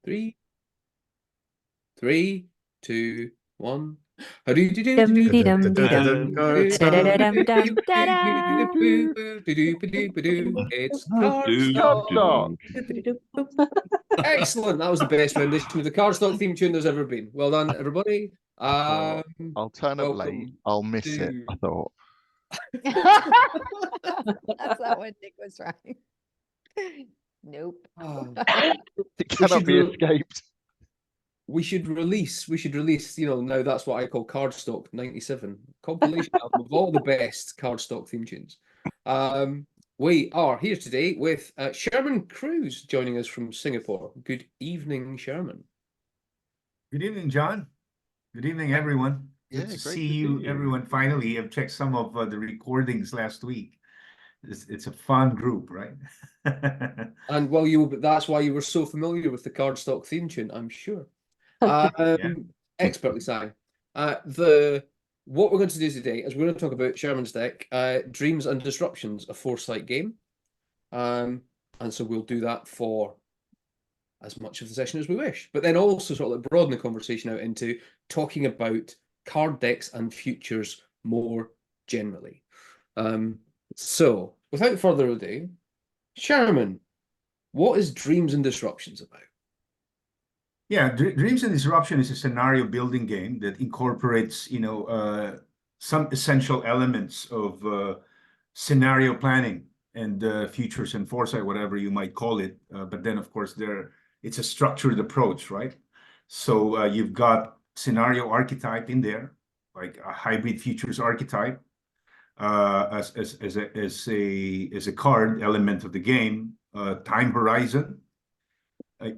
Three, two, one. It's Cardstock. Excellent. That was the best rendition of the Cardstock theme tune there's ever been. Well done, everybody. I'll turn up late. Welcome I'll miss it, to- I thought. That's not what Nick was trying. Nope. It cannot be escaped. We should release, now that's what I call Cardstock 97. Compilation album of all the best Cardstock theme tunes. We are here today with Shermon Cruz joining us from Singapore. Good evening, Shermon. Good evening, John. Good evening, everyone. Yeah, Good to great see to you, see you. everyone. Finally, I've checked some of the recordings last week. It's a fun group, right? And well, that's why you were so familiar with the Cardstock theme tune, I'm sure. Expertly sang. What we're going to do today is we're going to talk about Shermon's deck, Dreams and Disruptions, a Foresight game. And so we'll do that for as much of the session as we wish, but then also sort of like broaden the conversation out into talking about card decks and futures more generally. So without further ado, Shermon, what is Dreams and Disruptions about? Yeah, Dreams and Disruption is a scenario building game that incorporates, some essential elements of scenario planning and futures and foresight, whatever you might call it. But then, of course, it's a structured approach, right? So you've got scenario archetype in there, like a hybrid futures archetype, as a card element of the game, time horizon,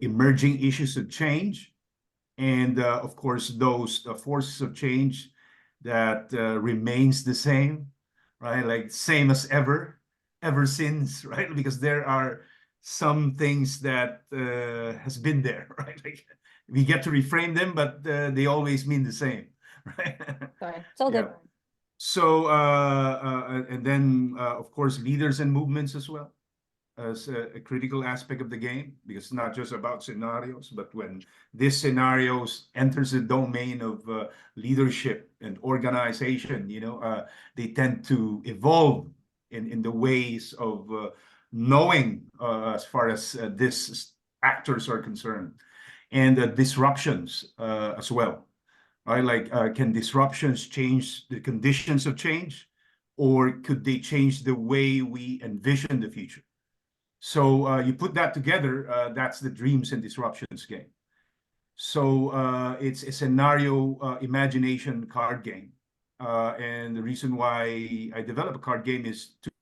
emerging issues of change, and of course those forces of change that remains the same, right? Like same as ever since, right? Because there are some things that has been there, right? Like we get to reframe them, but they always mean the same, right? Sorry, it's all different. So and then of course leaders and movements as well as a critical aspect of the game, because it's not just about scenarios, but when this scenarios enters the domain of leadership and organization, they tend to evolve in the ways of knowing as far as these actors are concerned, and disruptions as well, right? Like can disruptions change the conditions of change, or could they change the way we envision the future? So you put that together, that's the Dreams and Disruptions game. So it's a scenario imagination card game. And the reason why I develop a card game is to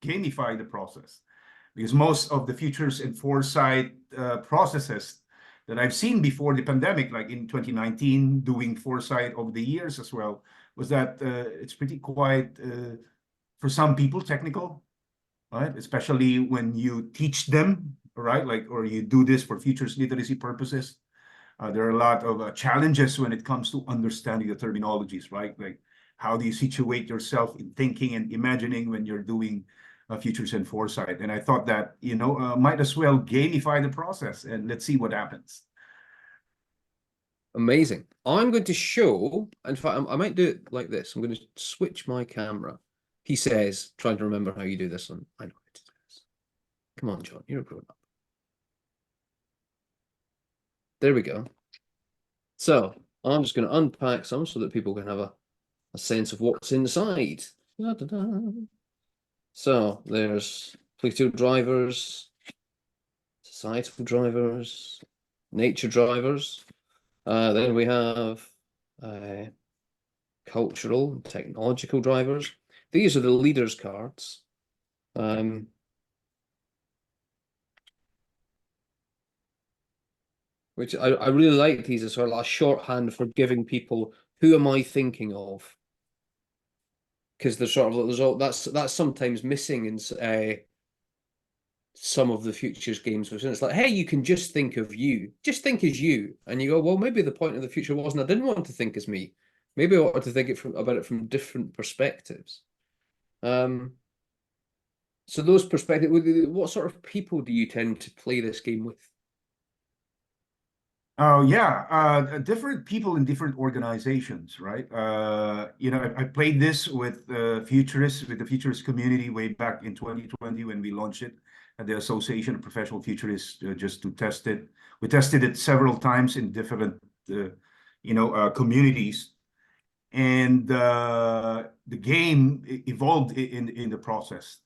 gamify the process. Because most of the futures and foresight processes that I've seen before the pandemic, like in 2019, doing foresight over the years as well, was that it's pretty quite, for some people, technical. Right? Especially when you teach them, right? Like, or you do this for futures literacy purposes. There are a lot of challenges when it comes to understanding the terminologies, right? Like, how do you situate yourself in thinking and imagining when you're doing futures and foresight? And I thought that, might as well gamify the process and let's see what happens. Amazing. I'm going to show, in fact, I might do it like this. I'm going to switch my camera. He says, trying to remember how you do this one. I know how to do this. Come on, John, you're a grown up. There we go. So I'm just going to unpack some so that people can have a sense of what's inside. Da, da, da. So there's Pluto drivers, societal drivers, nature drivers. Then we have cultural and technological drivers. These are the leaders cards. Which I really like these as sort of a shorthand for giving people, who am I thinking of? Because there's sort of that's sometimes missing in some of the futures games. It's like, hey, you can just think of you, just think as you, and you go, well, maybe the point of the future wasn't I didn't want to think as me. Maybe I wanted to think about it from different perspectives. So those perspectives, what sort of people do you tend to play this game with? Oh yeah, different people in different organizations, right? I played this with futurists, with the futurist community way back in 2020 when we launched it at the Association of Professional Futurists, just to test it. We tested it several times in different, communities, and the game evolved in the process,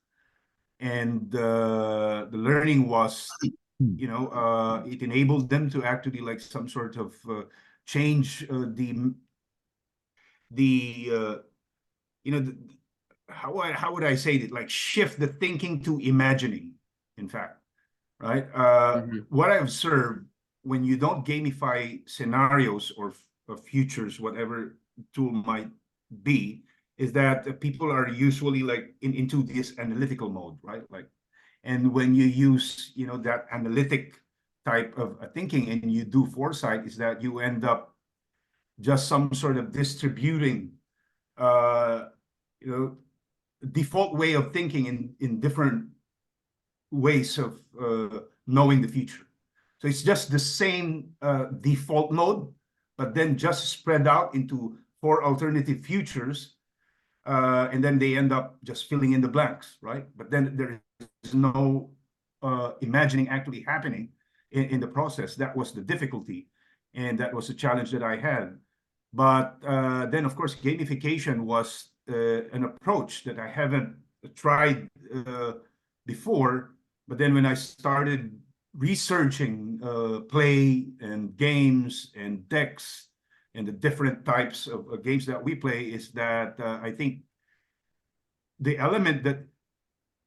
and the learning was it enabled them to actually like some sort of change the how would I say it, like shift the thinking to imagining, in fact, right? What I observed when you don't gamify scenarios or futures, whatever tool might be, is that people are usually like into this analytical mode, right? Like, and when you use, that analytic type of thinking and you do foresight, is that you end up just some sort of distributing, default way of thinking in different ways of knowing the future. So it's just the same default mode, but then just spread out into 4 alternative futures, and then they end up just filling in the blanks, right? But then there is no imagining actually happening in the process. That was the difficulty, and that was the challenge that I had. But then, of course, gamification was an approach that I haven't tried before. But then when I started researching play and games and decks and the different types of games that we play, is that I think the element that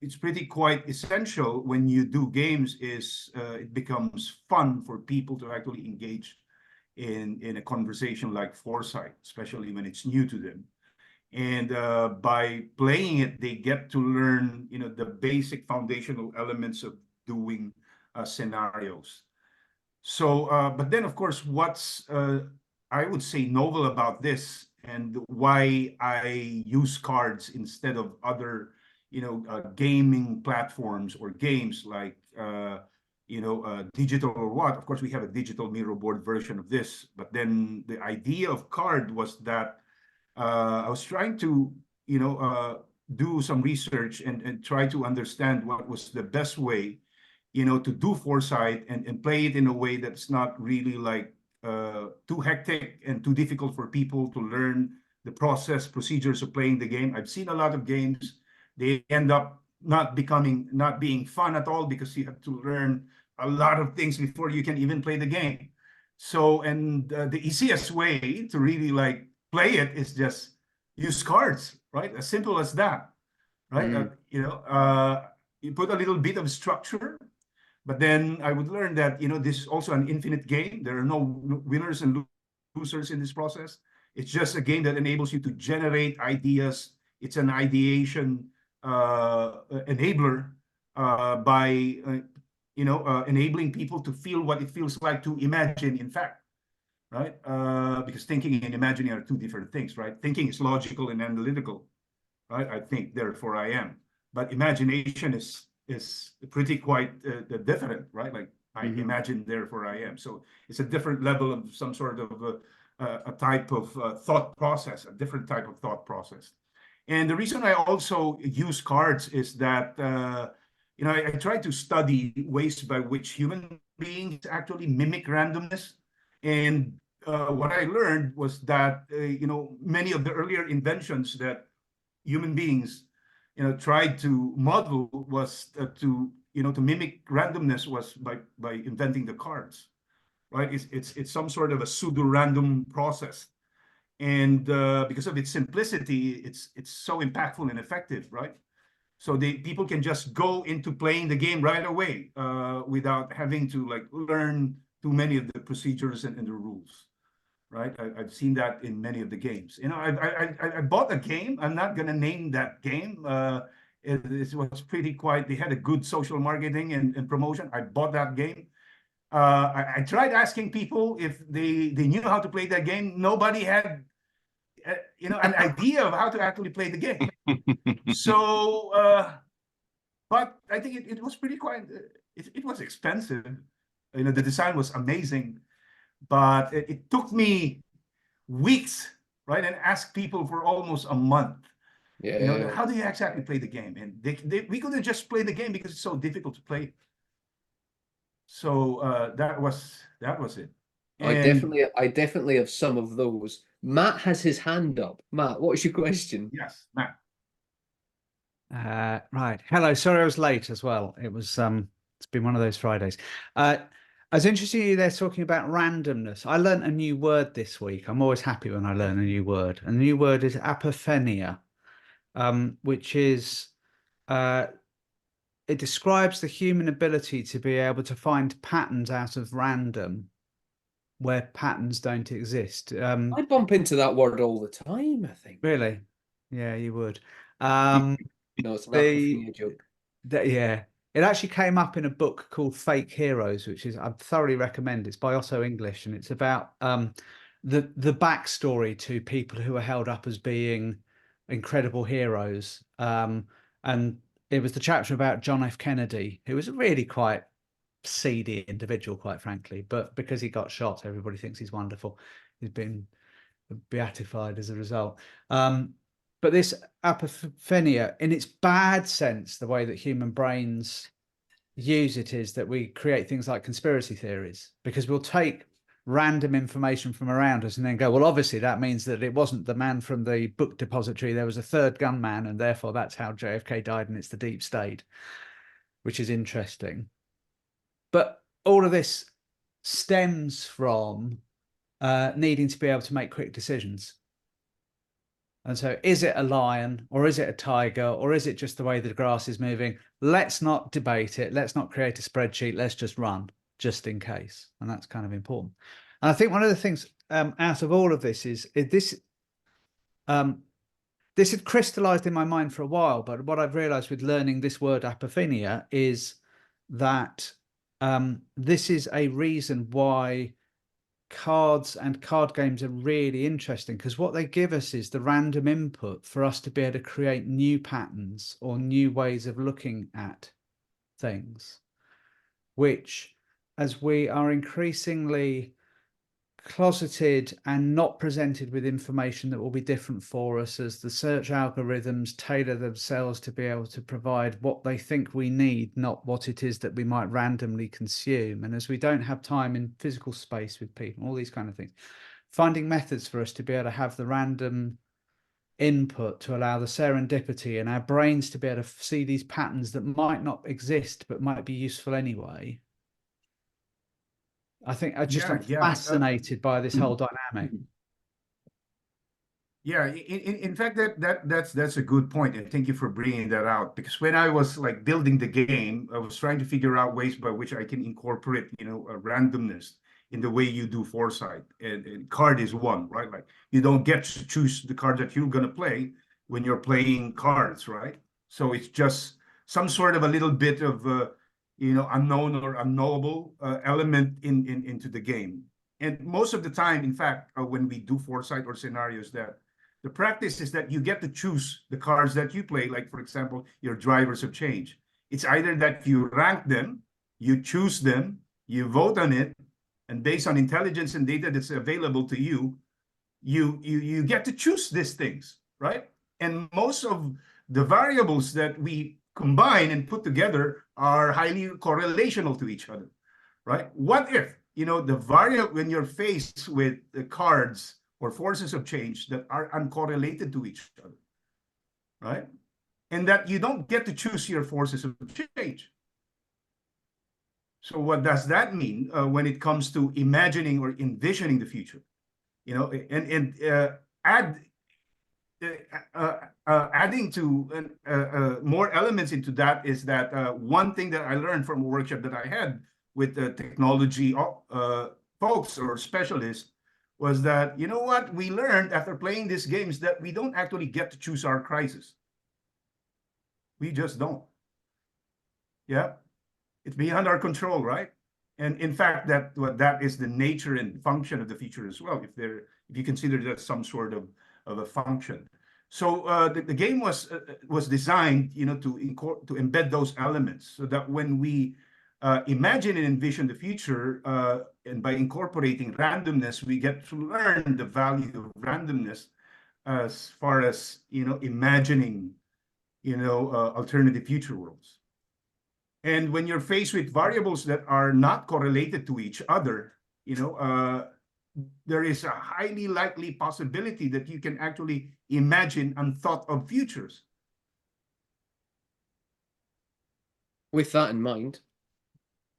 it's pretty quite essential when you do games is it becomes fun for people to actually engage in a conversation like foresight, especially when it's new to them. And by playing it, they get to learn, the basic foundational elements of doing scenarios. So, but then, of course, what's I would say novel about this, and why I use cards instead of other, gaming platforms or games like, digital or what. Of course, we have a digital Miro board version of this, but then the idea of card was that I was trying to, do some research and try to understand what was the best way, to do foresight and play it in a way that's not really like too hectic and too difficult for people to learn the procedures of playing the game. I've seen a lot of games, they end up not being fun at all, because you have to learn a lot of things before you can even play the game. So, and the easiest way to really like play it is just use cards, right? As simple as that, right? You put a little bit of structure, but then I would learn that, this is also an infinite game. There are no winners and losers in this process. It's just a game that enables you to generate ideas. It's an ideation enabler by, enabling people to feel what it feels like to imagine, in fact, right? Because thinking and imagining are 2 different things, right? Thinking is logical and analytical, right? I think, therefore I am. But imagination is pretty quite different, right? Like I imagine, therefore I am. So it's a different level of some sort of a type of thought process, a different type of thought process. And the reason I also use cards is that, I try to study ways by which human beings actually mimic randomness. And what I learned was that, many of the earlier inventions that human beings, tried to model was to mimic randomness was by inventing the cards, right? It's some sort of a pseudo-random process. And because of its simplicity, it's so impactful and effective, right? So people can just go into playing the game right away without having to like learn too many of the procedures and the rules, right? I've seen that in many of the games. I bought a game. I'm not gonna name that game. It was pretty quite. They had a good social marketing and promotion. I bought that game. I tried asking people if they knew how to play that game. Nobody had an idea of how to actually play the game. So, but I think it was pretty quite. It was expensive. The design was amazing. but it took me weeks, right? And asked people for almost a month. Yeah. You know, how do you exactly play the game? And we couldn't just play the game because it's so difficult to play. So that was it. I And definitely have some of those. Matt has his hand up. Matt, what's your question? yes, Matt. Right. Hello. Sorry I was late as well. It was it's been one of those Fridays. I was interested in you there talking about randomness. I learned a new word this week. I'm always happy when I learn a new word. And the new word is apophenia, which is it describes the human ability to be able to find patterns out of random where patterns don't exist. I bump into that word all the time, I think. Really? Yeah, you would. No, it's an apophenia joke. Yeah, it actually came up in a book called Fake Heroes, which is I thoroughly recommend. It's by Otto English, and it's about the backstory to people who are held up as being incredible heroes. And it was the chapter about John F. Kennedy, who was a really quite seedy individual, quite frankly, but because he got shot, everybody thinks he's wonderful. He's been beatified as a result. But this apophenia, in its bad sense, the way that human brains use it is that we create things like conspiracy theories, because we'll take random information from around us and then go, well, obviously that means that it wasn't the man from the book depository. There was a third gunman, and therefore that's how JFK died, and it's the deep state, which is interesting. But all of this stems from needing to be able to make quick decisions. And so is it a lion, or is it a tiger, or is it just the way the grass is moving? Let's not debate it. Let's not create a spreadsheet. Let's just run, just in case. And that's kind of important. And I think one of the things out of all of this is this had crystallized in my mind for a while, but what I've realized with learning this word apophenia is that this is a reason why cards and card games are really interesting, because what they give us is the random input for us to be able to create new patterns or new ways of looking at things, which, as we are increasingly closeted and not presented with information that will be different for us, as the search algorithms tailor themselves to be able to provide what they think we need, not what it is that we might randomly consume. And as we don't have time in physical space with people, all these kind of things, finding methods for us to be able to have the random input to allow the serendipity and our brains to be able to see these patterns that might not exist but might be useful anyway. I think I'm fascinated by this whole dynamic. Yeah, in fact, that's a good point, and thank you for bringing that out. Because when I was like building the game, I was trying to figure out ways by which I can incorporate, a randomness in the way you do foresight. And card is one, right? Like you don't get to choose the card that you're gonna play when you're playing cards, right? So it's just some sort of a little bit of unknown or unknowable element into the game. And most of the time, in fact, when we do foresight or scenarios, that the practice is that you get to choose the cards that you play. Like, for example, your drivers of change. It's either that you rank them, you choose them, you vote on it, and based on intelligence and data that's available to you, you get to choose these things, right? And most of the variables that we combine and put together are highly correlational to each other, right? What if, the variable, when you're faced with the cards or forces of change that are uncorrelated to each other, right? And that you don't get to choose your forces of change. So what does that mean when it comes to imagining or envisioning the future? Adding to more elements into that is that one thing that I learned from a workshop that I had with the technology folks or specialists was that, what we learned after playing these games, that we don't actually get to choose our crisis. We just don't. Yeah, it's beyond our control, right? And in fact, that is the nature and function of the future as well, if you consider that some sort of a function. So the game was designed, to embed those elements, so that when we imagine and envision the future, and by incorporating randomness, we get to learn the value of randomness as far as, imagining, alternative future worlds. And when you're faced with variables that are not correlated to each other, there is a highly likely possibility that you can actually imagine unthought of futures. With that in mind,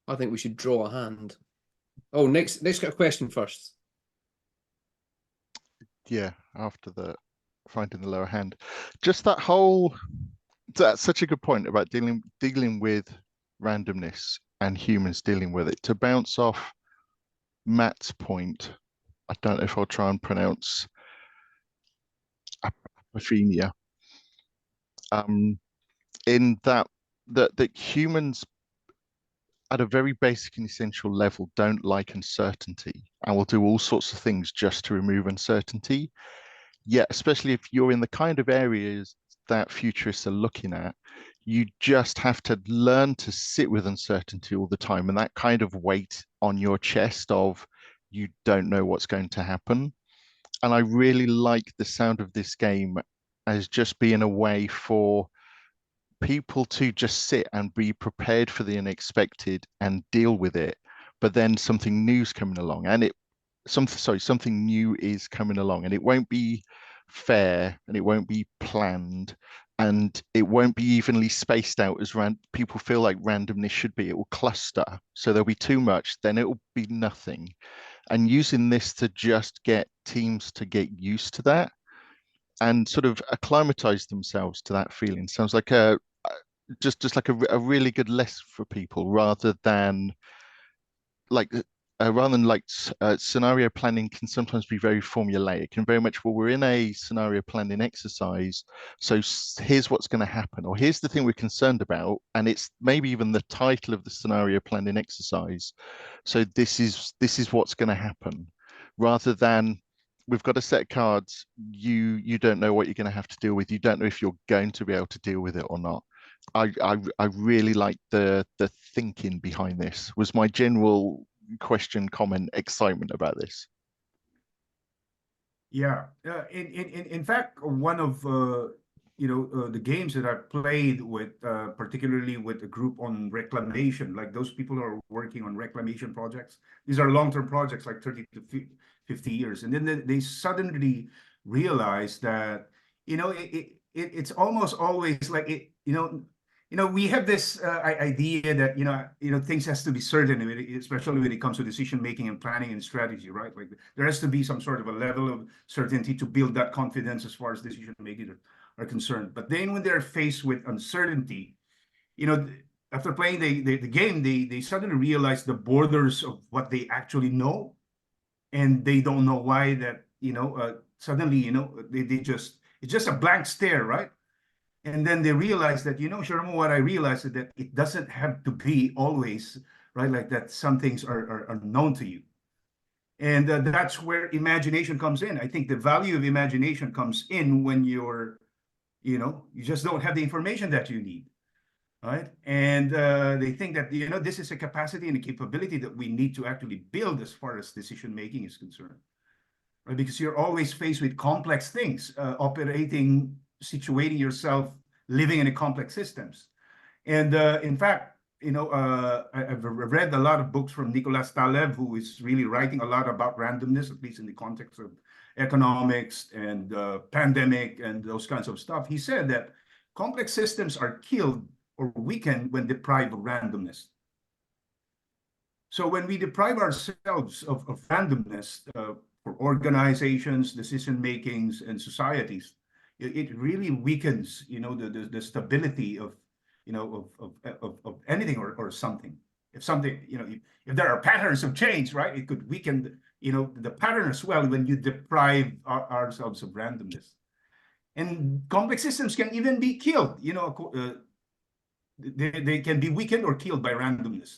I think we should draw a hand. Oh, next got a question first. Yeah, after the finding the lower hand. Just that's such a good point about dealing with randomness and humans dealing with it. To bounce off Matt's point, I don't know if I'll try and pronounce apophenia. In that humans at a very basic and essential level don't like uncertainty and will do all sorts of things just to remove uncertainty. Yet, especially if you're in the kind of areas that futurists are looking at, you just have to learn to sit with uncertainty all the time, and that kind of weight on your chest of you don't know what's going to happen. And I really like the sound of this game as just being a way for people to just sit and be prepared for the unexpected and deal with it. But then something new's coming along, and something new is coming along, and it won't be fair, and it won't be planned, and it won't be evenly spaced out as people feel like randomness should be. It will cluster, so there'll be too much, then it will be nothing. And using this to just get teams to get used to that and sort of acclimatize themselves to that feeling sounds like just like a really good lesson for people, rather than scenario planning can sometimes be very formulaic and very much, well, we're in a scenario planning exercise, so here's what's going to happen, or here's the thing we're concerned about, and it's maybe even the title of the scenario planning exercise, so this is what's going to happen, rather than we've got a set of cards, you don't know what you're going to have to deal with, you don't know if you're going to be able to deal with it or not. I really like the thinking behind this. Was my general question, comment, excitement about this. Yeah, in fact, one of the games that I played with, particularly with a group on reclamation, like those people who are working on reclamation projects. These are long-term projects, like 30 to 50 years, and then they suddenly realize that it's almost always like we have this idea that things has to be certain, especially when it comes to decision making and planning and strategy, right? Like there has to be some sort of a level of certainty to build that confidence as far as decision making are concerned. But then when they're faced with uncertainty, after playing the game, they suddenly realize the borders of what they actually know, and they don't know why that suddenly it's just a blank stare, right? And then they realize that, Sherman, what I realized is that it doesn't have to be always, right, like that some things are known to you. And that's where imagination comes in. I think the value of imagination comes in when you just don't have the information that you need, right? And they think that, this is a capacity and a capability that we need to actually build as far as decision-making is concerned, right? Because you're always faced with complex things, situating yourself, living in a complex systems. And in fact, I've read a lot of books from Nicholas Taleb, who is really writing a lot about randomness, at least in the context of economics and pandemic and those kinds of stuff. He said that complex systems are killed or weakened when deprived of randomness. So when we deprive ourselves of randomness for organizations, decision makings, and societies, it really weakens, the stability of anything or something. If something, if there are patterns of change, right, it could weaken, the pattern as well when you deprive ourselves of randomness. And complex systems can even be killed, they can be weakened or killed by randomness.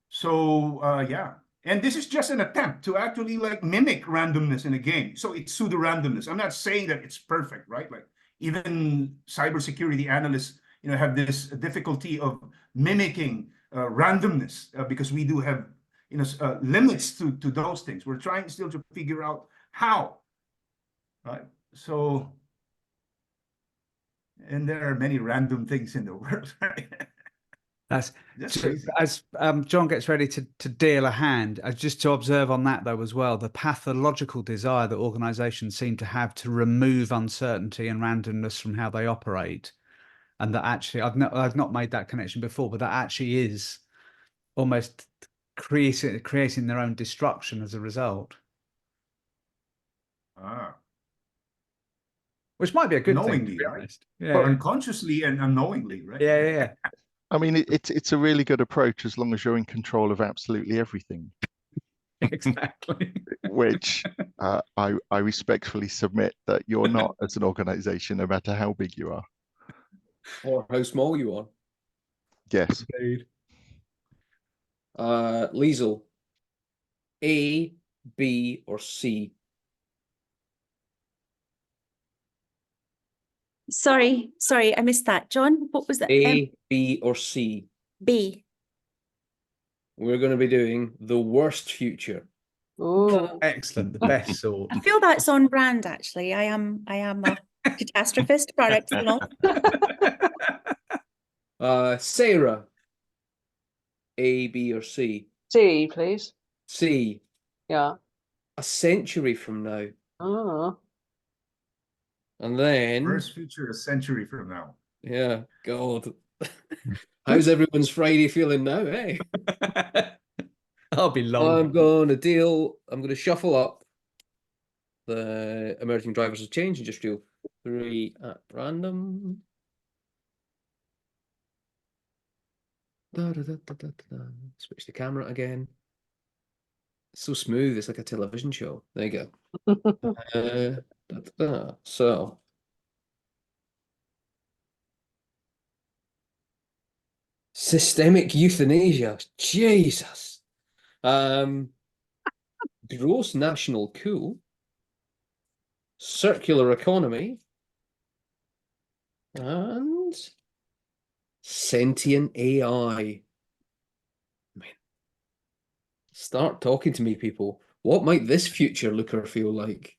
So yeah. And this is just an attempt to actually mimic randomness in a game. So it's pseudo randomness. I'm not saying that it's perfect, right? Like even cybersecurity analysts, have this difficulty of mimicking randomness, because we do have limits to those things. We're trying still to figure out how, right? So, and there are many random things in the world, right? That's crazy. as John gets ready to deal a hand, just to observe on that though as well, the pathological desire that organizations seem to have to remove uncertainty and randomness from how they operate. And that actually, I've not made that connection before, but that actually is almost creating their own destruction as a result. Which might be a good thing, to be honest. Yeah, or unconsciously and unknowingly, right? Yeah. I mean, it's a really good approach as long as you're in control of absolutely everything. Exactly. Which I respectfully submit that you're not as an organization, no matter how big you are. Or how small you are. Yes. Indeed. Liesel, A, B, or C? Sorry, I missed that. John, what was that? A, B, or C? B. We're going to be doing the worst future. Ooh. Excellent, the best sort. I feel that's on brand, actually. I am a catastrophist par excellence. Sarah, A, B, or C? C, please. C. Yeah. A century from now. Oh. And then... Worst future a century from now. Yeah, God. How's everyone's Friday feeling now, eh? I'll be long. I'm going to shuffle up the emerging drivers of change and just do 3 at random. Switch the camera again. It's so smooth, it's like a television show. There you go. So systemic euthanasia. Jesus. Gross national cool. Circular economy. And sentient AI. Man. Start talking to me, people. What might this future look or feel like?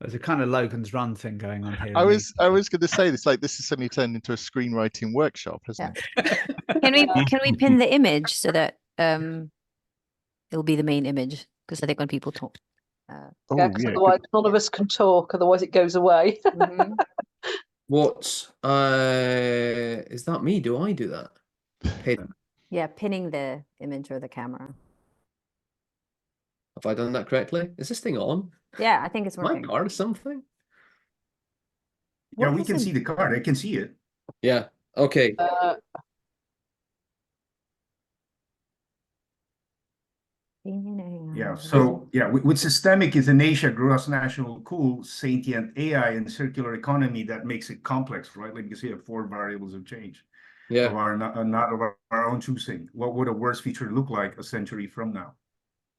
There's a kind of Logan's Run thing going on here. I was going to say this, like this has suddenly turned into a screenwriting workshop, hasn't it? Can we pin the image so that it'll be the main image? Because I think when people talk. Oh, because yeah, otherwise none of us can talk, otherwise it goes away. Mhm. What is that me? Do I do that? Pin. Yeah, pinning the image or the camera. Have I done that correctly? Is this thing on? Yeah, I think it's Am I working. part of something? Yeah, What we was can the- see the card. I can see it. Yeah. Okay. Yeah. So yeah, with systemic is an Asia gross national cool, sentient AI, and circular economy that makes it complex, right? Like you see, have 4 variables of change of Yeah. our not of our own choosing. What would a worse future look like a century from now?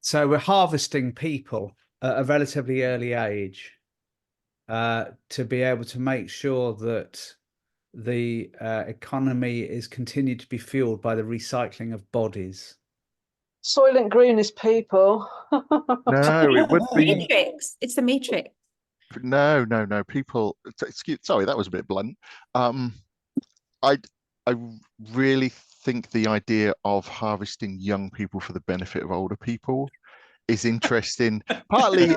So we're harvesting people at a relatively early age to be able to make sure that the economy is continued to be fueled by the recycling of bodies. Soylent Green is people. No, it would be Matrix. It's the Matrix. no. People, sorry, that was a bit blunt. I really think the idea of harvesting young people for the benefit of older people is interesting. Partly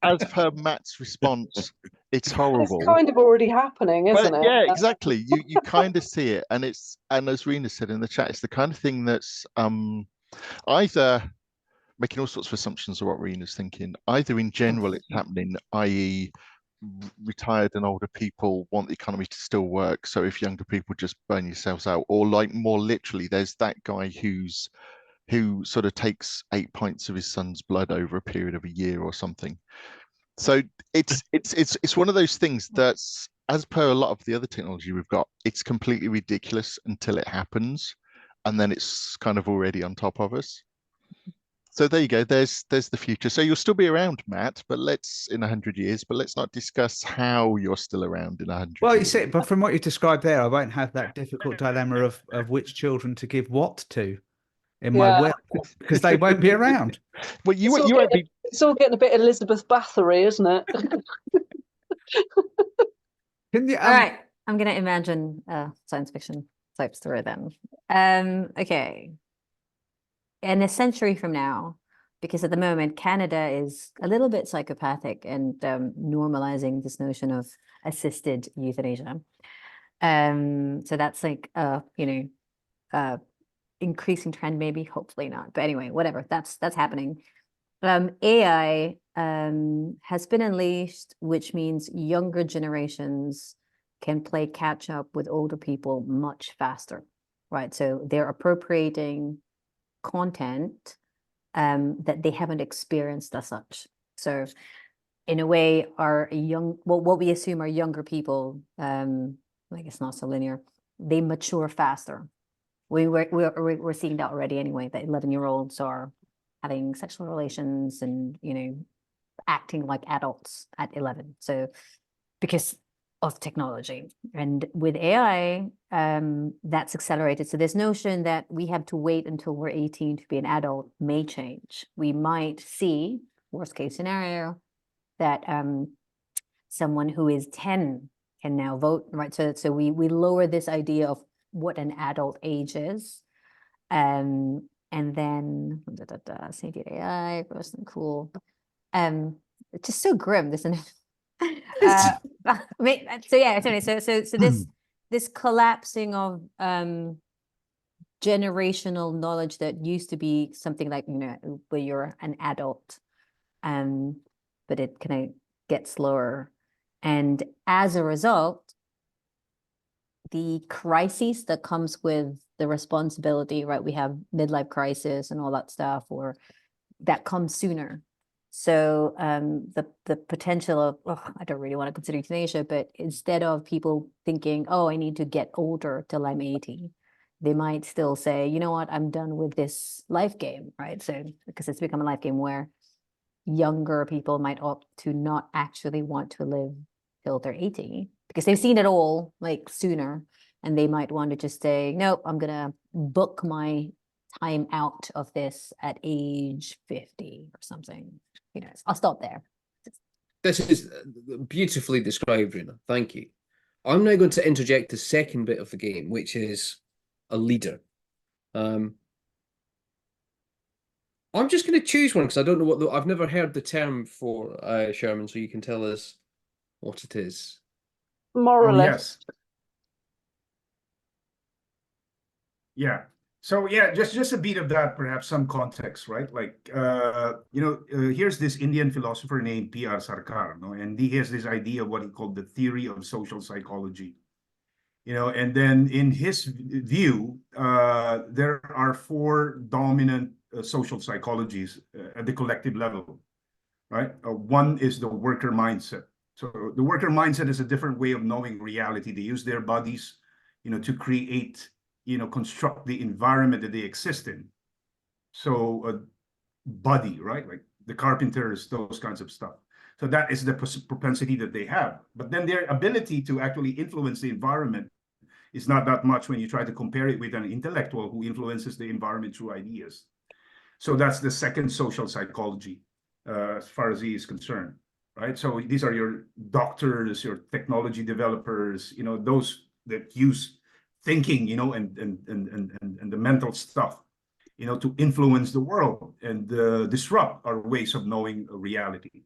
as per Matt's response, it's horrible. It's kind of already happening, isn't it? Yeah, exactly. You kind of see it, and as Rena said in the chat, it's the kind of thing that's either making all sorts of assumptions of what Rena's thinking. Either in general it's happening, i.e. retired and older people want the economy to still work, so if younger people just burn yourselves out, or like more literally, there's that guy who sort of takes 8 pints of his son's blood over a period of a year or something. So it's one of those things that's, as per a lot of the other technology we've got, it's completely ridiculous until it happens, and then it's kind of already on top of us. So there you go. There's the future. So you'll still be around, Matt, but let's in 100 years. But let's not discuss how you're still around in 100 Well, you years. see, but from what you described there, I won't have that difficult dilemma of which children to give what to in my Yeah. will, because they won't be around. Well, It's you all won't getting- be. It's all getting a bit Elizabeth Bathory, isn't it? Can you? All right, I'm gonna imagine a science fiction type story then. Okay. In a century from now, because at the moment Canada is a little bit psychopathic and normalizing this notion of assisted euthanasia. So that's like increasing trend, maybe, hopefully not. But anyway, whatever, that's happening. AI has been unleashed, which means younger generations can play catch up with older people much faster, right? So they're appropriating content that they haven't experienced as such. So in a way, what we assume are younger people, like it's not so linear, they mature faster. We're seeing that already anyway, that 11-year-olds are having sexual relations and, acting like adults at 11. So because of technology, and with AI, that's accelerated. So this notion that we have to wait until we're 18 to be an adult may change. We might see, worst case scenario, that someone who is 10 can now vote, right? So we lower this idea of what an adult age is. And then safety AI, gross and cool. It's just so grim, isn't it? So yeah, so this collapsing of generational knowledge that used to be something like, where you're an adult, but it kind of gets slower, and as a result, the crises that comes with the responsibility, right? We have midlife crisis and all that stuff, or that comes sooner. So the potential of, I don't really want to consider euthanasia, but instead of people thinking, I need to get older till I'm 80, they might still say, you know what, I'm done with this life game, right? So because it's become a life game where younger people might opt to not actually want to live till they're 80 because they've seen it all like sooner, and they might want to just say, nope, I'm gonna book my time out of this at age 50 or something. I'll stop there. This is beautifully described, Rina. Thank you. I'm now going to interject the second bit of the game, which is a leader. I'm just going to choose one because I don't know I've never heard the term for Sherman, so you can tell us what it is. Moralist. Oh, yes. Yeah. So yeah, just a bit of that, perhaps some context, right? Like, here's this Indian philosopher named P.R. Sarkar, and he has this idea of what he called the theory of social psychology. And then in his view, there are 4 dominant social psychologies at the collective level, right? One is the worker mindset. So the worker mindset is a different way of knowing reality. They use their bodies, to create, construct the environment that they exist in. So a body, right? Like the carpenters, those kinds of stuff. So that is the propensity that they have. But then their ability to actually influence the environment is not that much when you try to compare it with an intellectual who influences the environment through ideas. So that's the second social psychology, as far as he is concerned, right? So these are your doctors, your technology developers, those that use thinking, and the mental stuff, to influence the world and disrupt our ways of knowing reality.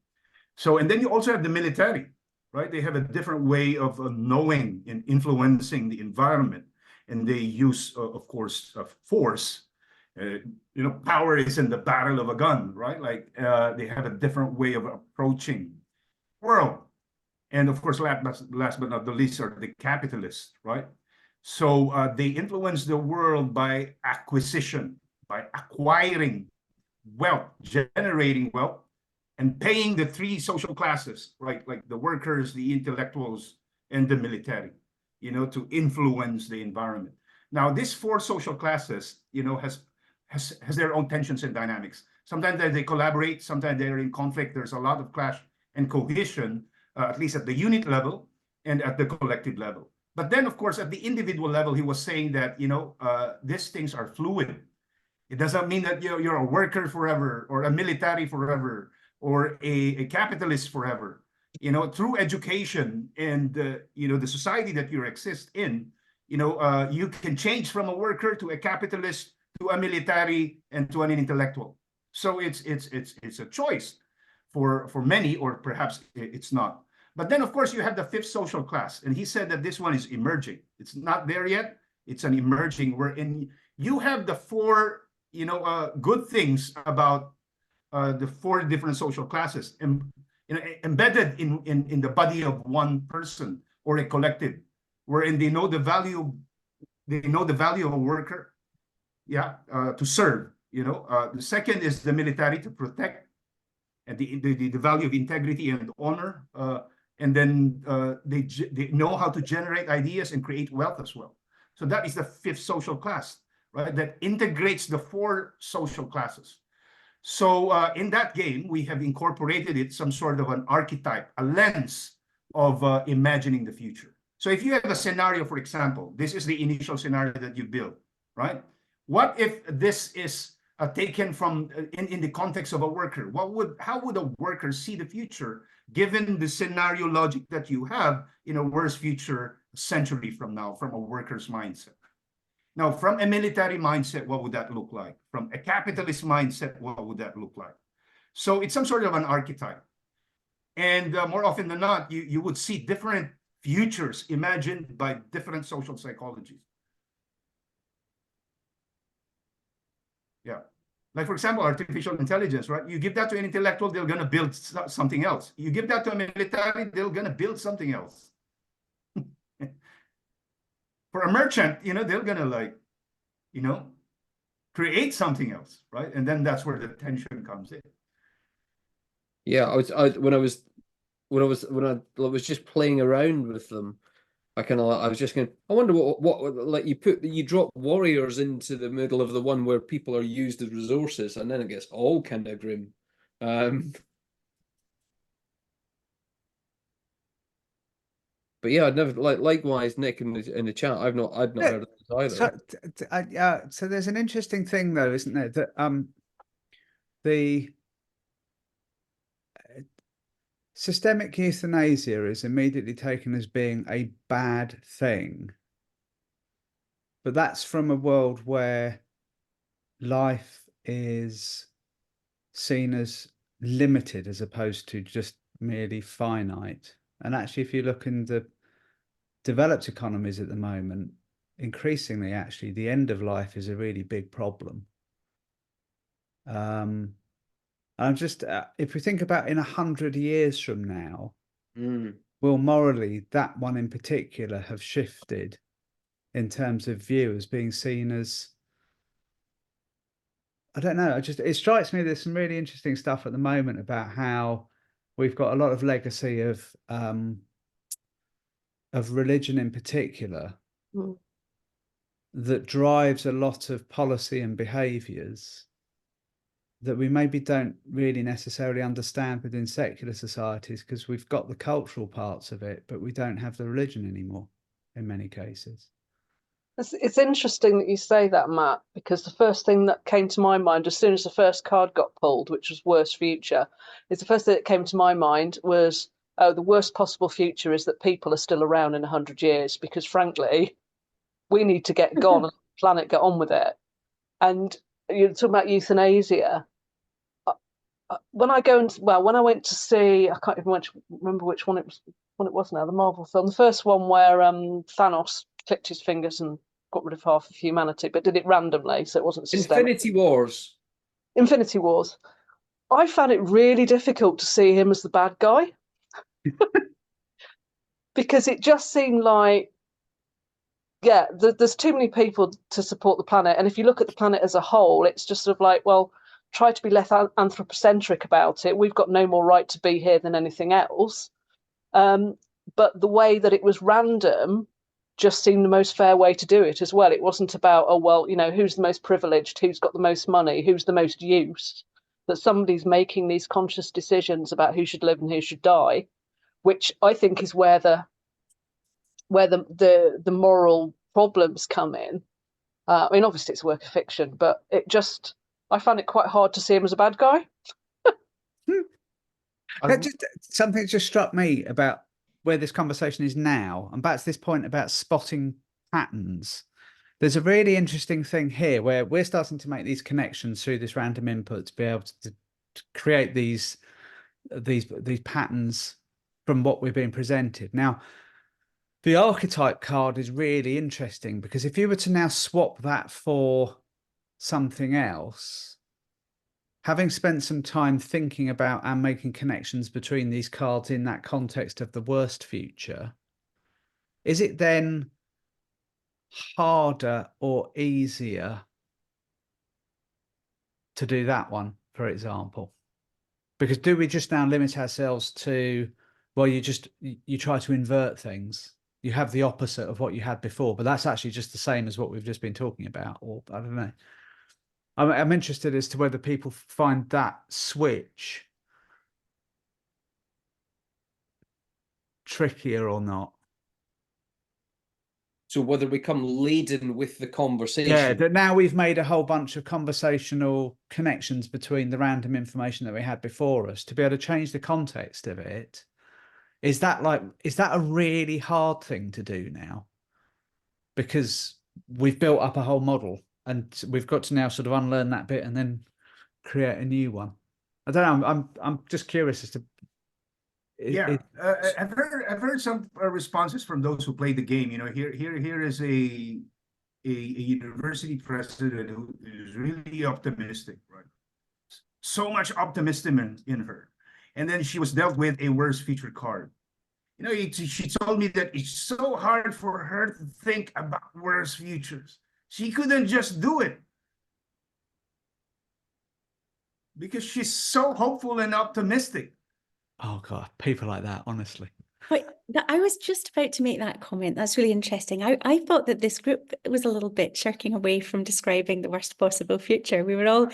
So, and then you also have the military, right? They have a different way of knowing and influencing the environment, and they use, of course, force. Power is in the barrel of a gun, right? Like they have a different way of approaching the world. And of course, last but not the least are the capitalists, right? So they influence the world by acquisition, by acquiring wealth, generating wealth, and paying the 3 social classes, right? Like the workers, the intellectuals, and the military, to influence the environment. Now, these 4 social classes, has their own tensions and dynamics. Sometimes they collaborate, sometimes they're in conflict. There's a lot of clash and cohesion, at least at the unit level and at the collective level. But then, of course, at the individual level, he was saying that, these things are fluid. It doesn't mean that you're a worker forever, or a military forever, or a capitalist forever. Through education and the society that you exist in, you can change from a worker to a capitalist to a military and to an intellectual. So it's a choice for many, or perhaps it's not. But then, of course, you have the fifth social class, and he said that this one is emerging. It's not there yet. It's an emerging, wherein you have the four good things about the four different social classes embedded in the body of one person or a collective, wherein they know the value of a worker, to serve. The second is the military, to protect, and the value of integrity and honor, and then they know how to generate ideas and create wealth as well. So that is the fifth social class, right? That integrates the four social classes. So in that game, we have incorporated some sort of an archetype, a lens of imagining the future. So if you have a scenario, for example, this is the initial scenario that you build, right? What if this is taken from in the context of a worker? How would a worker see the future given the scenario logic that you have in a worse future a century from now, from a worker's mindset? Now, from a military mindset, what would that look like? From a capitalist mindset, what would that look like? So it's some sort of an archetype. And more often than not, you would see different futures imagined by different social psychologies. Yeah. Like, for example, artificial intelligence, right? You give that to an intellectual, they're going to build something else. You give that to a military, they're going to build something else. For a merchant, they're going to create something else, right? And then that's where the tension comes in. Yeah, when I was just playing around with them, I was just going, I wonder what like you drop warriors into the middle of the one where people are used as resources, and then it gets all kind of grim. But yeah, I'd never likewise, Nick, in the chat, I've not heard of this either. So there's an interesting thing though, isn't there? That the systemic euthanasia is immediately taken as being a bad thing. But that's from a world where life is seen as limited as opposed to just merely finite. And actually, if you look in the developed economies at the moment, increasingly, actually, the end of life is a really big problem. I'm just, if we think about in 100 years from now, will morally that one in particular have shifted in terms of view as being seen as, I don't know, it strikes me there's some really interesting stuff at the moment about how we've got a lot of legacy of religion in particular that drives a lot of policy and behaviors that we maybe don't really necessarily understand within secular societies, because we've got the cultural parts of it, but we don't have the religion anymore in many cases. It's interesting that you say that, Matt, because the first thing that came to my mind as soon as the first card got pulled, which was worst future, is the first thing that came to my mind was, oh, the worst possible future is that people are still around in 100 years, because frankly, we need to get gone and the planet get on with it. And you're talking about euthanasia. When I went to see, I can't even remember which one it was now, the Marvel film, the first one where Thanos clicked his fingers and got rid of half of humanity, but did it randomly, so it wasn't systemic. Infinity Wars. I found it really difficult to see him as the bad guy because it just seemed like, yeah, there's too many people to support the planet, and if you look at the planet as a whole, it's just sort of like, well, try to be less anthropocentric about it. We've got no more right to be here than anything else. But the way that it was random just seemed the most fair way to do it as well. It wasn't about, oh, well, you know, who's the most privileged, who's got the most money, who's the most use, that somebody's making these conscious decisions about who should live and who should die, which I think is where the moral problems come in. I mean, obviously it's a work of fiction, but I found it quite hard to see him as a bad guy. Something just struck me about where this conversation is now, and back to this point about spotting patterns. There's a really interesting thing here where we're starting to make these connections through this random input to be able to create these patterns from what we're being presented. Now, the archetype card is really interesting because if you were to now swap that for something else, having spent some time thinking about and making connections between these cards in that context of the worst future, is it then harder or easier to do that one, for example? Because do we just now limit ourselves to, well, you try to invert things, you have the opposite of what you had before, but that's actually just the same as what we've just been talking about, or I don't know. I'm interested as to whether people find that switch trickier or not. So whether we come laden with the conversation. Yeah, that now we've made a whole bunch of conversational connections between the random information that we had before us to be able to change the context of it. Is that a really hard thing to do now? Because we've built up a whole model and we've got to now sort of unlearn that bit and then create a new one. I don't know. I'm just curious as to. I've heard some responses from those who played the game. You know, here is a university president who is really optimistic, right? So much optimism in her, and then she was dealt with a worst feature card. You know, she told me that it's so hard for her to think about worse futures. She couldn't just do it because she's so hopeful and optimistic. Oh God, people like that, honestly. Wait, I was just about to make that comment. That's really interesting. I thought that this group was a little bit shirking away from describing the worst possible future. We were all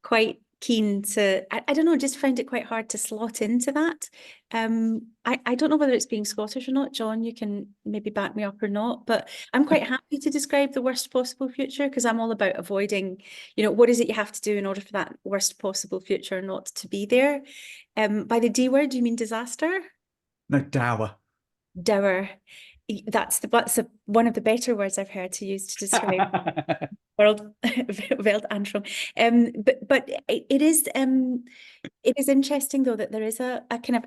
quite keen to, I don't know, just found it quite hard to slot into that. I don't know whether it's being Scottish or not. John, you can maybe back me up or not, but I'm quite happy to describe the worst possible future because I'm all about avoiding, you know, what is it you have to do in order for that worst possible future not to be there? By the D word, do you mean disaster? No, dour. Dour. That's one of the better words I've heard to use to describe Weltanschauung. But it is interesting though that there is a kind of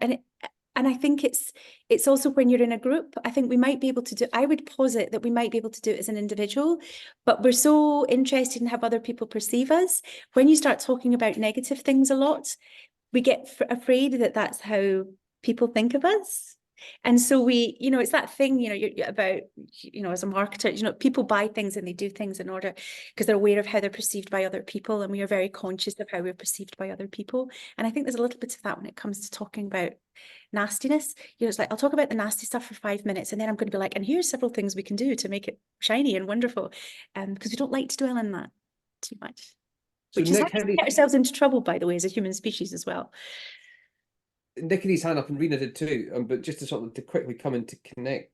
and I think it's also when you're in a group, I think we might be able to do, I would posit that we might be able to do it as an individual, but we're so interested in how other people perceive us. When you start talking about negative things a lot, we get afraid that that's how people think of us. And so we, you know, it's that thing, you know, you're about, you know, as a marketer, you know, people buy things and they do things in order because they're aware of how they're perceived by other people. And we are very conscious of how we're perceived by other people. And I think there's a little bit of that when it comes to talking about nastiness. You know, it's like, I'll talk about the nasty stuff for 5 minutes and then I'm going to be like, and here's several things we can do to make it shiny and wonderful. Because we don't like to dwell in that too much. So Which is how we get ourselves into trouble, by the way, as a human species as well. Nick had his hand up and Rena did too, but just to sort of to quickly come in to connect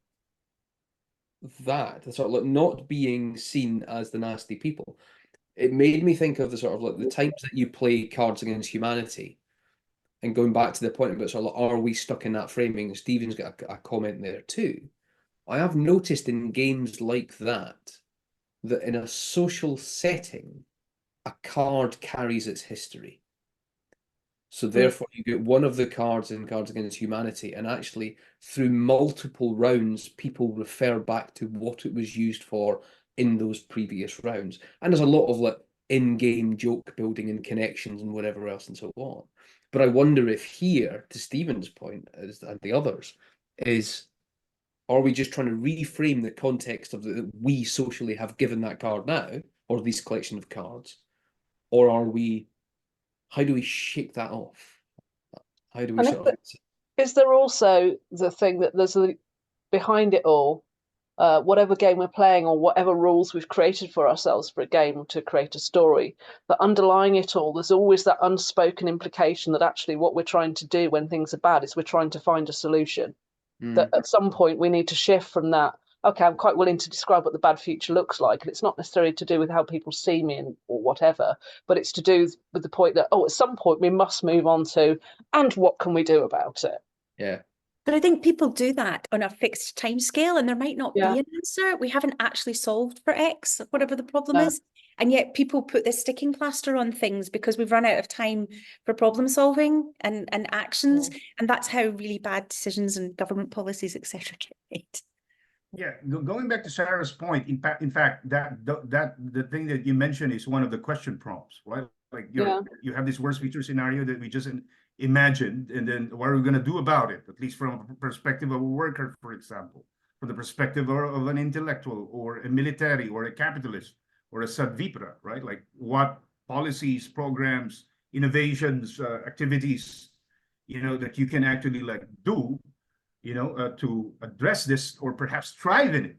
that, the sort of like not being seen as the nasty people, it made me think of the sort of like the times that you play Cards Against Humanity, and going back to the point about sort of like, are we stuck in that framing? Stephen's got a comment there too. I have noticed in games like that in a social setting, a card carries its history. So therefore, you get one of the cards in Cards Against Humanity, and actually through multiple rounds, people refer back to what it was used for in those previous rounds. And there's a lot of like in-game joke building and connections and whatever else and so on. But I wonder if here, to Stephen's point, and the others, are we just trying to reframe the context of that we socially have given that card now, or this collection of cards, or are we? How do we shake that off? How do we sort of... Is there also the thing that there's behind it all, whatever game we're playing or whatever rules we've created for ourselves for a game to create a story, that underlying it all, there's always that unspoken implication that actually what we're trying to do when things are bad is we're trying to find a solution. That at some point we need to shift from that, okay, I'm quite willing to describe what the bad future looks like, and it's not necessarily to do with how people see me or whatever, but it's to do with the point that, at some point we must move on to, and what can we do about it? Yeah. But I think people do that on a fixed time scale, and there might not be an answer. We haven't actually solved for X, whatever the problem is. And yet people put this sticking plaster on things because we've run out of time for problem solving and actions. And that's how really bad decisions and government policies, etc., get made. Yeah, going back to Sarah's point, in fact, that the thing that you mentioned is one of the question prompts, right? Like you have this worst feature scenario that we just imagined, and then what are we going to do about it? At least from a perspective of a worker, for example, from the perspective of an intellectual or a military or a capitalist or a Sadvipra, right? Like what policies, programs, innovations, activities, that you can actually like do, to address this or perhaps thrive in it,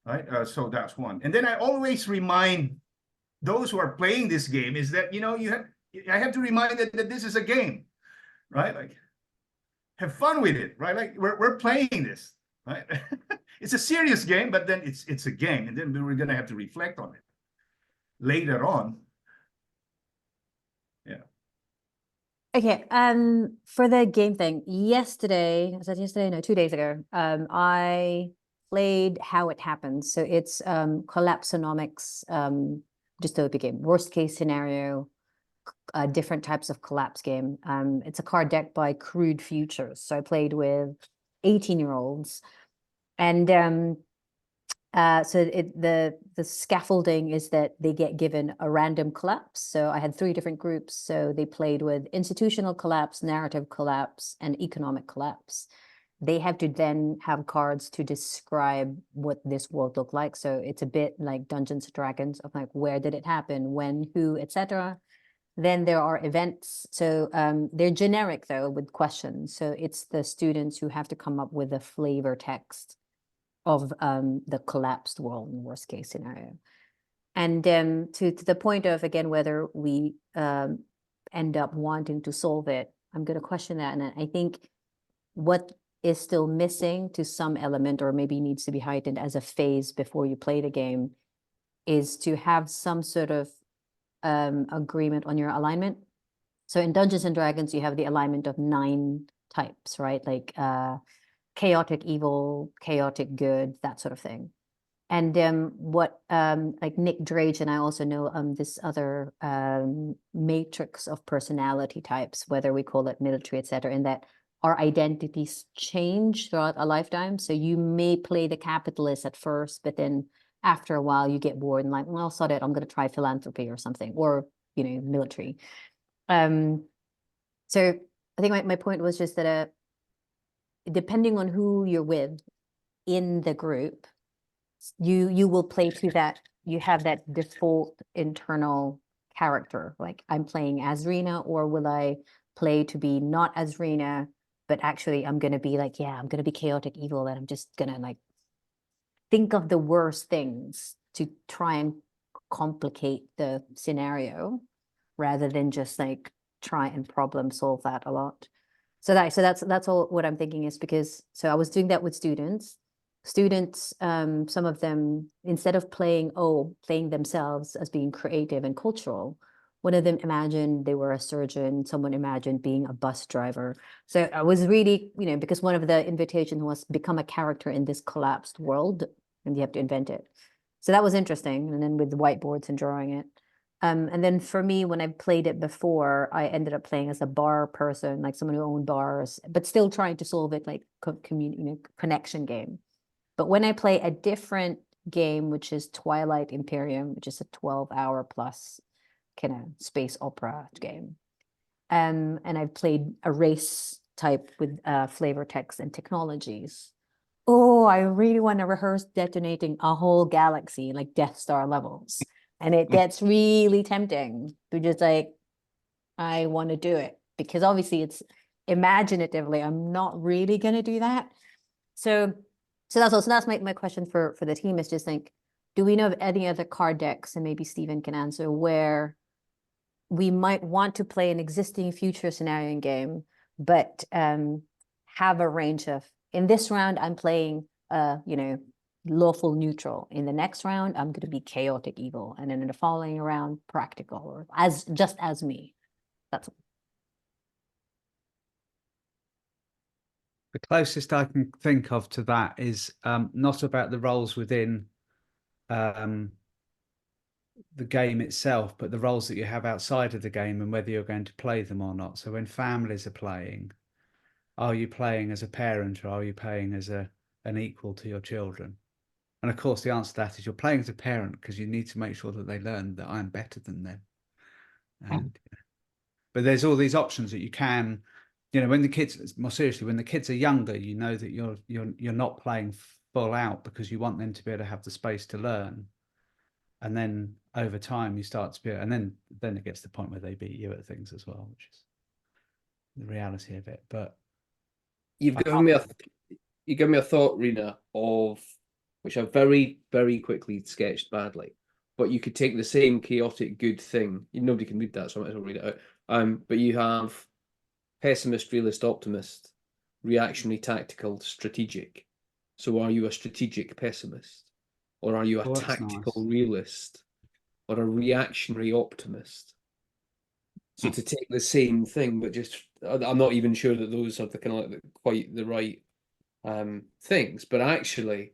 right? So that's one. And then I always remind those who are playing this game is that, I have to remind them that this is a game, right? Like, have fun with it, right? Like we're playing this, right? It's a serious game, but then it's a game, and then we're gonna have to reflect on it later on. Yeah. Okay, for the game thing, yesterday, was that yesterday? No, 2 days ago, I played How It Happens. So it's collapsonomics dystopia game, worst case scenario, different types of collapse game. It's a card deck by Crude Futures. So I played with 18-year-olds, and so the scaffolding is that they get given a random collapse. So I had 3 different groups. So they played with institutional collapse, narrative collapse, and economic collapse. They have to then have cards to describe what this world looked like. So it's a bit like Dungeons and Dragons of like, where did it happen, when, who, etc. Then there are events. So they're generic though with questions. So it's the students who have to come up with a flavor text of the collapsed world in worst case scenario. And to the point of, again, whether we end up wanting to solve it, I'm going to question that. And I think what is still missing to some element, or maybe needs to be heightened as a phase before you play the game, is to have some sort of agreement on your alignment. So in Dungeons and Dragons, you have the alignment of 9 types, right? Like chaotic evil, chaotic good, that sort of thing. And what like Nick Drage and I also know this other matrix of personality types, whether we call it military, etc., in that our identities change throughout a lifetime. So you may play the capitalist at first, but then after a while you get bored and like, well, sod it, I'm going to try philanthropy or something, or military. So I think my point was just that depending on who you're with in the group, you will play to that. You have that default internal character, like I'm playing as Rena, or will I play to be not as Rena, but actually I'm going to be like, I'm going to be chaotic evil, and I'm just going to like think of the worst things to try and complicate the scenario rather than just like try and problem solve that a lot. So that's all what I'm thinking is, because so I was doing that with students, some of them, instead of playing themselves as being creative and cultural, one of them imagined they were a surgeon, someone imagined being a bus driver. So I was really, because one of the invitations was become a character in this collapsed world, and you have to invent it. So that was interesting. And then with the whiteboards and drawing it. And then for me, when I played it before, I ended up playing as a bar person, like someone who owned bars, but still trying to solve it like connection game. But when I play a different game, which is Twilight Imperium, which is a 12-hour plus kind of space opera game, and I've played a race type with flavor text and technologies. Oh, I really want to rehearse detonating a whole galaxy, like Death Star levels. And it gets really tempting to just like, I want to do it, because obviously it's imaginatively, I'm not really going to do that. So So that's my question for the team is just like, do we know of any other card decks, and maybe Stephen can answer, where we might want to play an existing future scenario in game, but have a range of, in this round, I'm playing, lawful neutral. In the next round, I'm going to be chaotic evil. And then in the following round, practical, or just as me. That's all. The closest I can think of to that is not about the roles within the game itself, but the roles that you have outside of the game and whether you're going to play them or not. So when families are playing, are you playing as a parent, or are you playing as an equal to your children? And of course, the answer to that is you're playing as a parent because you need to make sure that they learn that I'm better than them. And, but there's all these options that you can, when the kids, more seriously, when the kids are younger, you know that you're not playing full out because you want them to be able to have the space to learn. And then over time you start to be, and then it gets to the point where they beat you at things as well, which is the reality of it. But you've given me a thought, Rena, of which I very, very quickly sketched badly. But you could take the same chaotic good thing. Nobody can read that, so I might as well read it out. But you have pessimist, realist, optimist, reactionary, tactical, strategic. So are you a strategic pessimist? Or are you a tactical realist? Or a reactionary optimist? So to take the same thing, but just, I'm not even sure that those are the kind of like quite the right things, but actually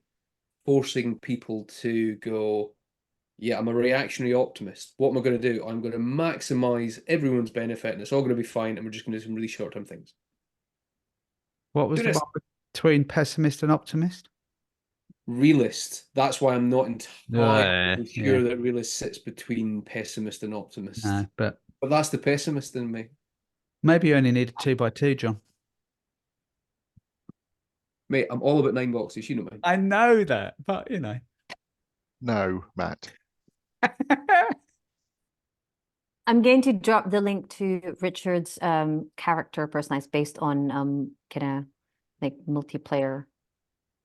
forcing people to go, yeah, I'm a reactionary optimist. What am I going to do? I'm going to maximize everyone's benefit, and it's all going to be fine, and we're just going to do some really short-term things. What was the one between pessimist and optimist? Realist. That's why I'm not entirely sure yeah. that realist sits between pessimist and optimist. No, but that's the pessimist in me. Maybe you only need a 2x2, John. Mate, I'm all about 9 boxes, you know me. I know that, but No, Matt. I'm going to drop the link to Richard's character personalized based on kind of like multiplayer,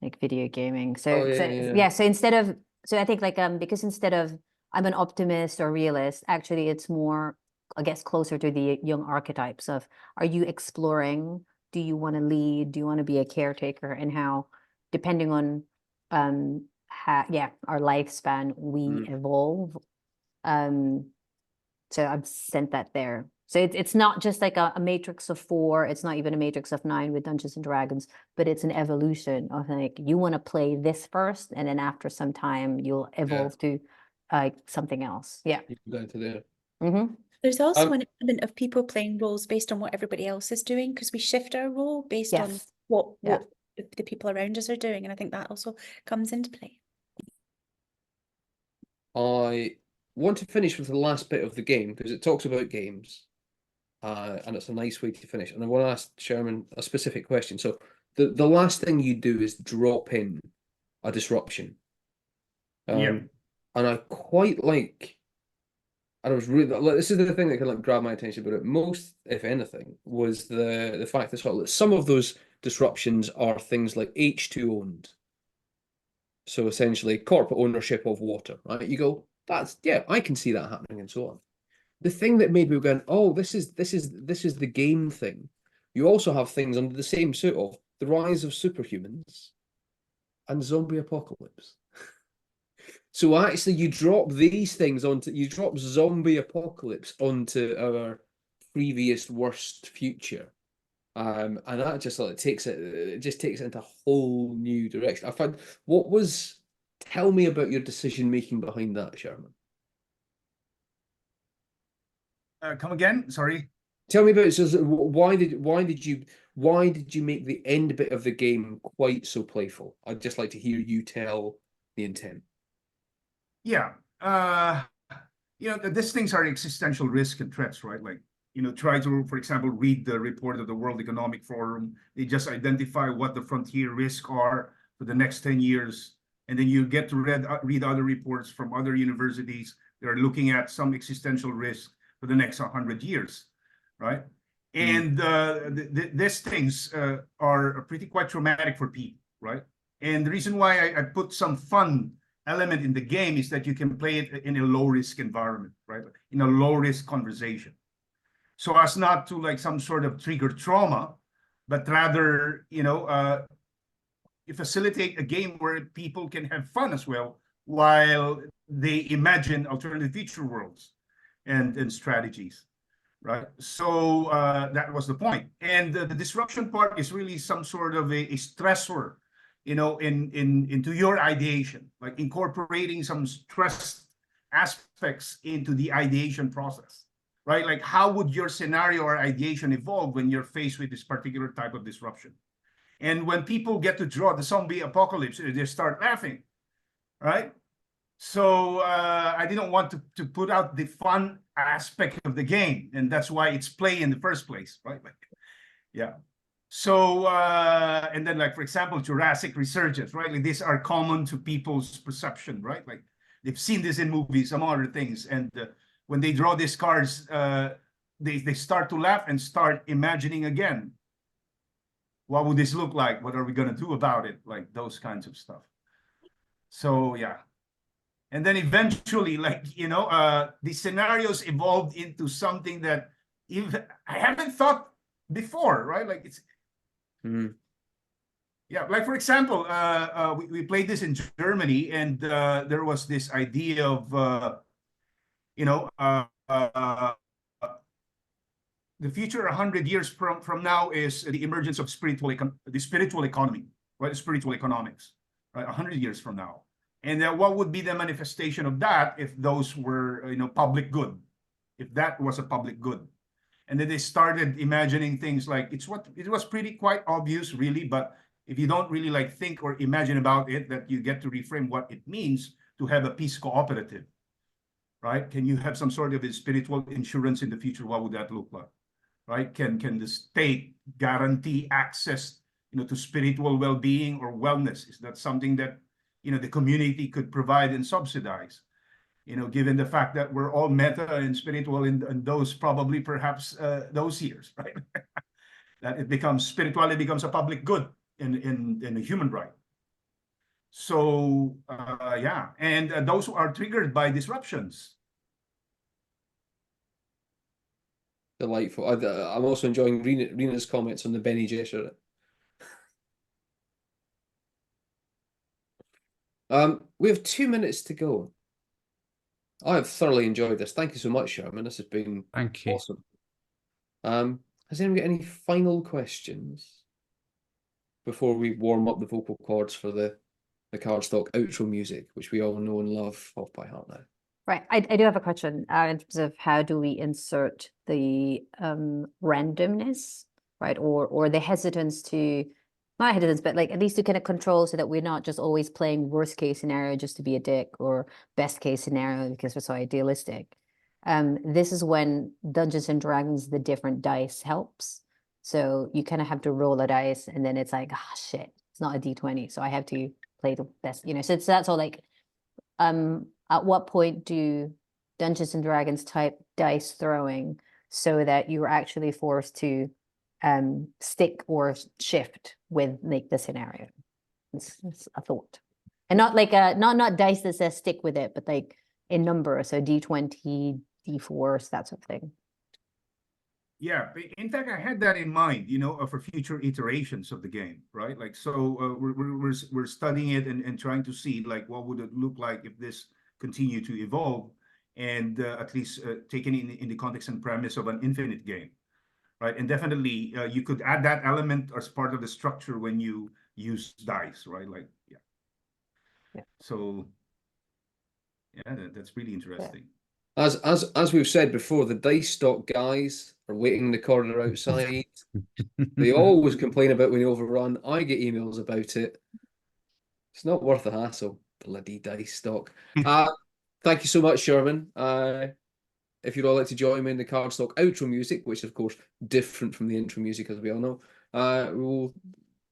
like video gaming. So so instead of, so I think like because instead of I'm an optimist or realist, actually it's more, I guess, closer to the young archetypes of, are you exploring? Do you want to lead? Do you want to be a caretaker? And how, depending on our lifespan, we evolve. So I've sent that there. So it's not just like a matrix of 4. It's not even a matrix of 9 with Dungeons and Dragons, but it's an evolution of like, you want to play this first, and then after some time you'll evolve to something else. Yeah. You can go to there. Mm-hmm. There's also an element of people playing roles based on what everybody else is doing, because we shift our role based on what the people around us are doing. And I think that also comes into play. I want to finish with the last bit of the game because it talks about games. And it's a nice way to finish. And I want to ask Sherman a specific question. So the last thing you do is drop in a disruption. And I quite like, and I was really, this is the thing that kind of grabbed my attention about it most, if anything, was the fact that sort of some of those disruptions are things like H2 owned. So essentially corporate ownership of water, right? You go, I can see that happening and so on. The thing that made me go, oh, this is the game thing. You also have things under the same suit of the rise of superhumans and zombie apocalypse. So actually, you drop these things you drop zombie apocalypse onto our previous worst future, and that just takes it into a whole new direction. I find tell me about your decision making behind that, Sherman. Come again? Sorry. Tell me about it. So why did you make the end bit of the game quite so playful? I'd just like to hear you tell the intent. Yeah. These things are existential risk and threats, right? Like, try to, for example, read the report of the World Economic Forum. They just identify what the frontier risks are for the next 10 years. And then you get to read other reports from other universities that are looking at some existential risk for the next 100 years, right? And these things are pretty quite traumatic for people, right? And the reason why I put some fun element in the game is that you can play it in a low risk environment, right? In a low risk conversation. So as not to like some sort of trigger trauma, but rather, you facilitate a game where people can have fun as well while they imagine alternative future worlds and strategies, right? So that was the point. And the disruption part is really some sort of a stressor, into your ideation, like incorporating some stress aspects into the ideation process, right? Like how would your scenario or ideation evolve when you're faced with this particular type of disruption? And when people get to draw the zombie apocalypse, they start laughing, right? So I didn't want to put out the fun aspect of the game, and that's why it's play in the first place, right? Like, yeah. So and then, like for example, Jurassic resurgence, right? Like these are common to people's perception, right? Like they've seen this in movies, among other things, and when they draw these cards, they start to laugh and start imagining again. What would this look like? What are we gonna do about it? Like those kinds of stuff. So yeah. And then eventually, like, the scenarios evolved into something that even I haven't thought before, right? Like it's, yeah, like for example, we played this in Germany, and there was this idea of, the future 100 years from now is the emergence of the spiritual economy, right? The spiritual economics, right? 100 years from now. And what would be the manifestation of that if those were, public good, if that was a public good? And then they started imagining things like it was pretty quite obvious, really. But if you don't really like think or imagine about it, that you get to reframe what it means to have a peace cooperative, right? Can you have some sort of a spiritual insurance in the future? What would that look like, right? Can the state guarantee access, to spiritual well-being or wellness? Is that something that the community could provide and subsidize, given the fact that we're all meta and spiritual in those probably perhaps those years, right? That spirituality becomes a public good in a human right. So yeah, and those who are triggered by disruptions. Delightful. I'm also enjoying Rena's comments on the Benny Gesserit. We have 2 minutes to go. I have thoroughly enjoyed this. Thank you so much, Sherman. This has been Thank you. awesome. Has anyone got any final questions before we warm up the vocal cords for the Cardstock outro music, which we all know and love off by heart now? Right. I do have a question in terms of how do we insert the randomness, right? Or the hesitance to, not hesitance, but like at least to kind of control so that we're not just always playing worst case scenario just to be a dick or best case scenario because we're so idealistic. This is when Dungeons and Dragons, the different dice helps. So you kind of have to roll a dice and then it's like, ah, shit, it's not a D20. So I have to play the best, so that's all like, at what point do Dungeons and Dragons type dice throwing so that you're actually forced to stick or shift with like the scenario? It's a thought, and not like not dice that says stick with it, but like in number, so D20, D4, that sort of thing. Yeah, in fact, I had that in mind, for future iterations of the game, right? Like, so we're studying it and trying to see like what would it look like if this continue to evolve, and at least taken in the context and premise of an infinite game, right? And definitely you could add that element as part of the structure when you use dice, right? Like, yeah. So yeah, that's really interesting. As we've said before, the dice stock guys are waiting in the corner outside. They always complain about when you overrun. I get emails about it. It's not worth the hassle. Bloody dice stock. Thank you so much, Sherman. If you'd all like to join me in the Cardstock outro music, which is of course different from the intro music, as we all know, we'll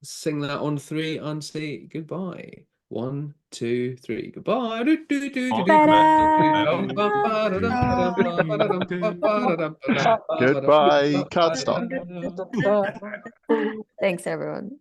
sing that on 3 and say goodbye. 1, 2, 3. Goodbye. Goodbye, Cardstock. Thanks, everyone.